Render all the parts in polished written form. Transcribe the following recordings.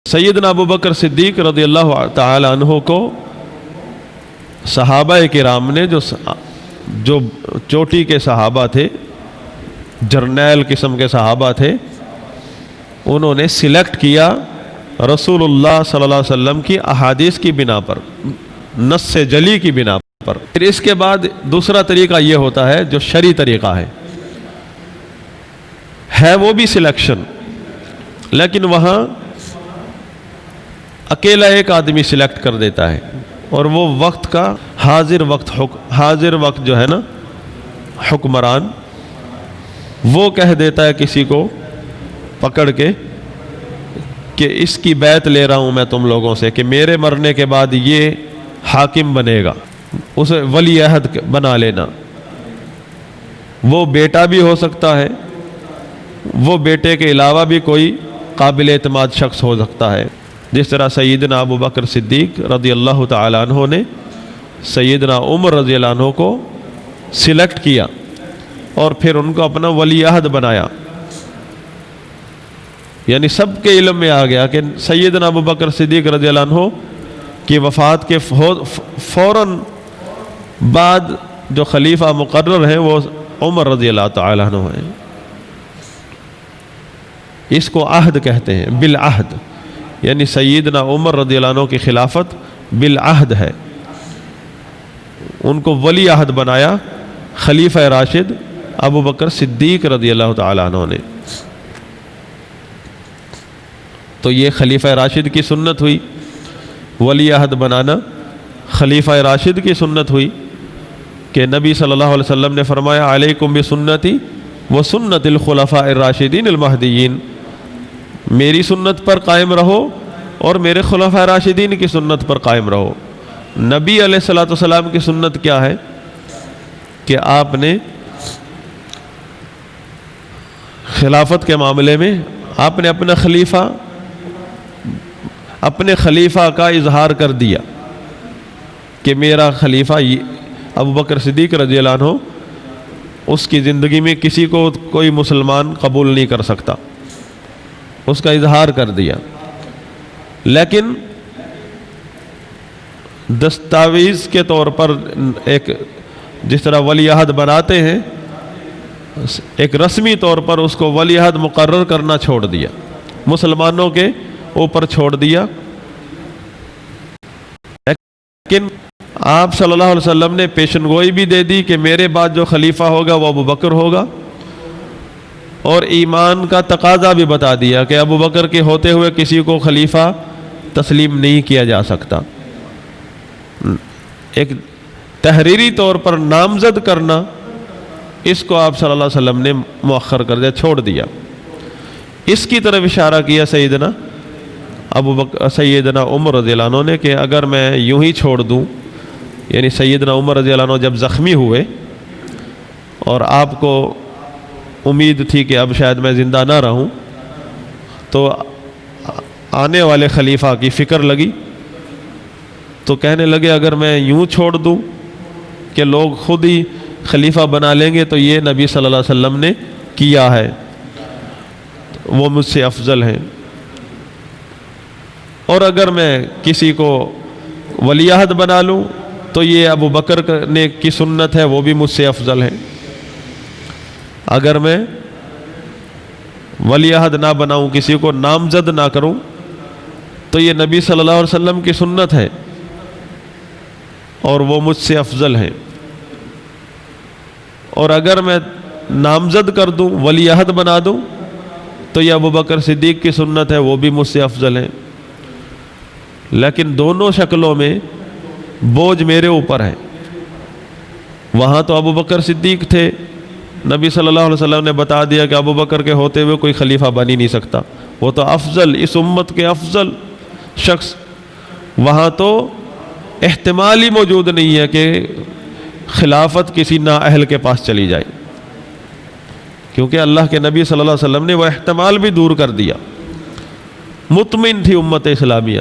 سیدنا ابو بکر صدیق رضی اللہ تعالی عنہ کو صحابہ کرام نے جو چوٹی کے صحابہ تھے، جرنیل قسم کے صحابہ تھے، انہوں نے سلیکٹ کیا رسول اللہ صلی اللہ علیہ وسلم کی احادیث کی بنا پر، نص جلی کی بنا پر۔ پھر اس کے بعد دوسرا طریقہ یہ ہوتا ہے جو شرعی طریقہ ہے وہ بھی سلیکشن، لیکن وہاں اکیلا ایک آدمی سلیکٹ کر دیتا ہے، اور وہ وقت کا حاضر وقت جو ہے نا حکمران، وہ کہہ دیتا ہے کسی کو پکڑ کے کہ اس کی بیعت لے رہا ہوں میں تم لوگوں سے کہ میرے مرنے کے بعد یہ حاکم بنے گا، اسے ولی عہد بنا لینا۔ وہ بیٹا بھی ہو سکتا ہے، وہ بیٹے کے علاوہ بھی کوئی قابل اعتماد شخص ہو سکتا ہے، جس طرح سیدنا ابو بکر صدیق رضی اللہ تعالی عنہ نے سیدنا عمر رضی اللہ عنہ کو سلیکٹ کیا اور پھر ان کو اپنا ولی عہد بنایا۔ یعنی سب کے علم میں آ گیا کہ سیدنا ابو بکر صدیق رضی اللہ عنہ کی وفات کے فوراً بعد جو خلیفہ مقرر ہیں وہ عمر رضی اللہ تعالی عنہ ہیں۔ اس کو عہد کہتے ہیں، بالعہد، یعنی سیدنا عمر رضی اللہ عنہ کی خلافت بالعہد ہے، ان کو ولی عہد بنایا خلیفہ راشد ابو بکر صدیق رضی اللہ تعالی عنہ نے۔ تو یہ خلیفہ راشد کی سنت ہوئی، ولی عہد بنانا خلیفہ راشد کی سنت ہوئی کہ نبی صلی اللہ علیہ وسلم نے فرمایا علیکم بسنتی و سنت الخلفاء الراشدین المہدیین، میری سنت پر قائم رہو اور میرے خلفاء راشدین کی سنت پر قائم رہو۔ نبی علیہ الصلوۃ والسلام کی سنت کیا ہے کہ آپ نے خلافت کے معاملے میں آپ نے اپنے خلیفہ کا اظہار کر دیا کہ میرا خلیفہ ابو بکر صدیق رضی اللہ عنہ، اس کی زندگی میں کسی کو کوئی مسلمان قبول نہیں کر سکتا، اس کا اظہار کر دیا۔ لیکن دستاویز کے طور پر ایک جس طرح ولی عہد بناتے ہیں، ایک رسمی طور پر اس کو ولی عہد مقرر کرنا چھوڑ دیا، مسلمانوں کے اوپر چھوڑ دیا۔ لیکن آپ صلی اللہ علیہ وسلم نے پیشن گوئی بھی دے دی کہ میرے بعد جو خلیفہ ہوگا وہ ابو بکر ہوگا، اور ایمان کا تقاضا بھی بتا دیا کہ ابو بکر کے ہوتے ہوئے کسی کو خلیفہ تسلیم نہیں کیا جا سکتا۔ ایک تحریری طور پر نامزد کرنا، اس کو آپ صلی اللہ علیہ وسلم نے مؤخر کر دیا، چھوڑ دیا۔ اس کی طرف اشارہ کیا سیدنا عمر رضی اللہ عنہ نے کہ اگر میں یوں ہی چھوڑ دوں، یعنی سیدنا عمر رضی اللہ عنہ جب زخمی ہوئے اور آپ کو امید تھی کہ اب شاید میں زندہ نہ رہوں، تو آنے والے خلیفہ کی فکر لگی، تو کہنے لگے اگر میں یوں چھوڑ دوں کہ لوگ خود ہی خلیفہ بنا لیں گے تو یہ نبی صلی اللہ علیہ وسلم نے کیا ہے، وہ مجھ سے افضل ہیں، اور اگر میں کسی کو ولی عہد بنا لوں تو یہ ابو بکر نے کی سنت ہے، وہ بھی مجھ سے افضل ہے۔ اگر میں ولی عہد نہ بناؤں، کسی کو نامزد نہ کروں، تو یہ نبی صلی اللہ علیہ وسلم کی سنت ہے اور وہ مجھ سے افضل ہیں۔ اور اگر میں نامزد کر دوں، ولی عہد بنا دوں، تو یہ ابو بکر صدیق کی سنت ہے، وہ بھی مجھ سے افضل ہیں۔ لیکن دونوں شکلوں میں بوجھ میرے اوپر ہے۔ وہاں تو ابو بکر صدیق تھے، نبی صلی اللہ علیہ وسلم نے بتا دیا کہ ابو بکر کے ہوتے ہوئے کوئی خلیفہ بن ہی نہیں سکتا، وہ تو افضل، اس امت کے افضل شخص۔ وہاں تو احتمال ہی موجود نہیں ہے کہ خلافت کسی نااہل کے پاس چلی جائے، کیونکہ اللہ کے نبی صلی اللہ علیہ وسلم نے وہ احتمال بھی دور کر دیا۔ مطمئن تھی امت اسلامیہ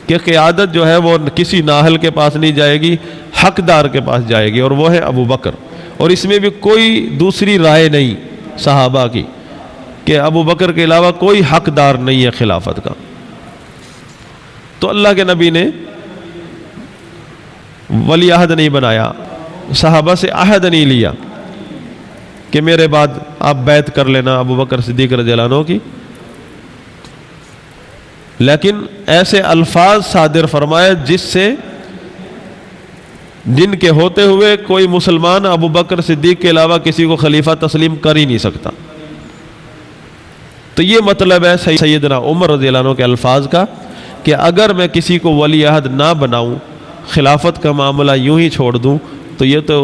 کہ قیادت جو ہے وہ کسی نااہل کے پاس نہیں جائے گی، حقدار کے پاس جائے گی، اور وہ ہے ابو بکر۔ اور اس میں بھی کوئی دوسری رائے نہیں صحابہ کی کہ ابو بکر کے علاوہ کوئی حقدار نہیں ہے خلافت کا۔ تو اللہ کے نبی نے ولی عہد نہیں بنایا، صحابہ سے عہد نہیں لیا کہ میرے بعد آپ بیعت کر لینا ابو بکر صدیق رضی اللہ عنہ کی، لیکن ایسے الفاظ صادر فرمائے جن کے ہوتے ہوئے کوئی مسلمان ابو بکر صدیق کے علاوہ کسی کو خلیفہ تسلیم کر ہی نہیں سکتا۔ تو یہ مطلب ہے سیدنا عمر رضی اللہ عنہ کے الفاظ کا کہ اگر میں کسی کو ولی عہد نہ بناؤں، خلافت کا معاملہ یوں ہی چھوڑ دوں، تو یہ تو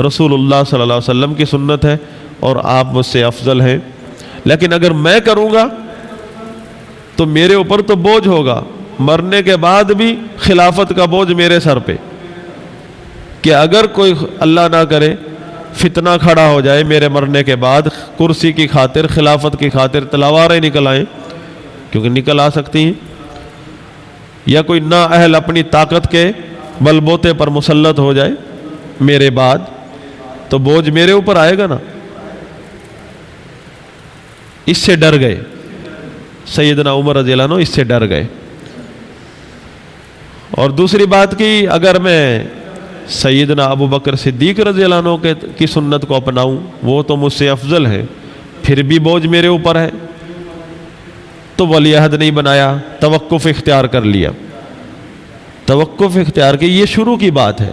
رسول اللہ صلی اللہ علیہ وسلم کی سنت ہے اور آپ مجھ سے افضل ہیں، لیکن اگر میں کروں گا تو میرے اوپر تو بوجھ ہوگا، مرنے کے بعد بھی خلافت کا بوجھ میرے سر پہ، کہ اگر کوئی اللہ نہ کرے فتنہ کھڑا ہو جائے میرے مرنے کے بعد، کرسی کی خاطر، خلافت کی خاطر تلواریں نکل آئیں، کیونکہ نکل آ سکتی ہیں، یا کوئی نااہل اپنی طاقت کے بل بوتے پر مسلط ہو جائے میرے بعد، تو بوجھ میرے اوپر آئے گا نا۔ اس سے ڈر گئے سیدنا عمر رضی اللہ عنہ، اس سے ڈر گئے۔ اور دوسری بات کی، اگر میں سیدنا ابو بکر صدیق رضی اللہ عنہ کی سنت کو اپناؤں، وہ تو مجھ سے افضل ہے، پھر بھی بوجھ میرے اوپر ہے، تو ولی عہد نہیں بنایا، توقف اختیار کر لیا۔ توقف اختیار کی یہ شروع کی بات ہے،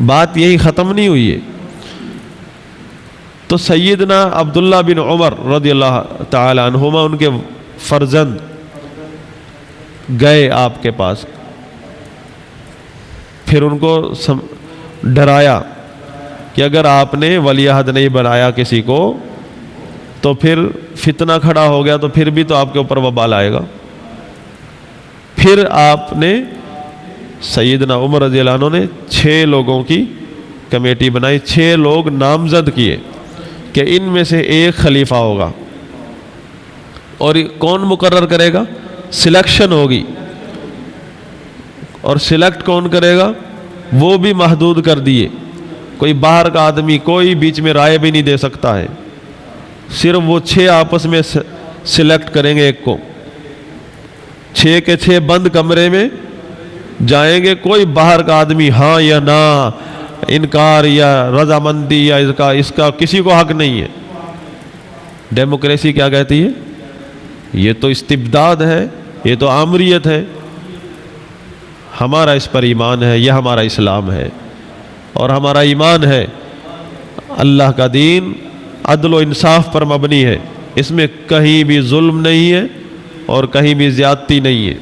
بات یہی ختم نہیں ہوئی ہے۔ تو سیدنا عبداللہ بن عمر رضی اللہ تعالی عنہما، ان کے فرزند گئے آپ کے پاس، پھر ان کو ڈرایا کہ اگر آپ نے ولی عہد نہیں بنایا کسی کو تو پھر فتنہ کھڑا ہو گیا تو پھر بھی تو آپ کے اوپر وبال آئے گا۔ پھر آپ نے سیدنا عمر رضی اللہ عنہ نے 6 لوگوں کی کمیٹی بنائی، 6 لوگ نامزد کیے کہ ان میں سے ایک خلیفہ ہوگا، اور کون مقرر کرے گا؟ سلیکشن ہوگی، اور سلیکٹ کون کرے گا؟ وہ بھی محدود کر دیے، کوئی باہر کا آدمی کوئی بیچ میں رائے بھی نہیں دے سکتا ہے، صرف وہ 6 آپس میں سلیکٹ کریں گے ایک کو، 6 کے 6 بند کمرے میں جائیں گے، کوئی باہر کا آدمی ہاں یا نہ، انکار یا رضامندی یا اس کا کسی کو حق نہیں ہے۔ ڈیموکریسی کیا کہتی ہے؟ یہ تو استبداد ہے، یہ تو آمریت ہے۔ ہمارا اس پر ایمان ہے، یہ ہمارا اسلام ہے، اور ہمارا ایمان ہے اللہ کا دین عدل و انصاف پر مبنی ہے، اس میں کہیں بھی ظلم نہیں ہے اور کہیں بھی زیادتی نہیں ہے۔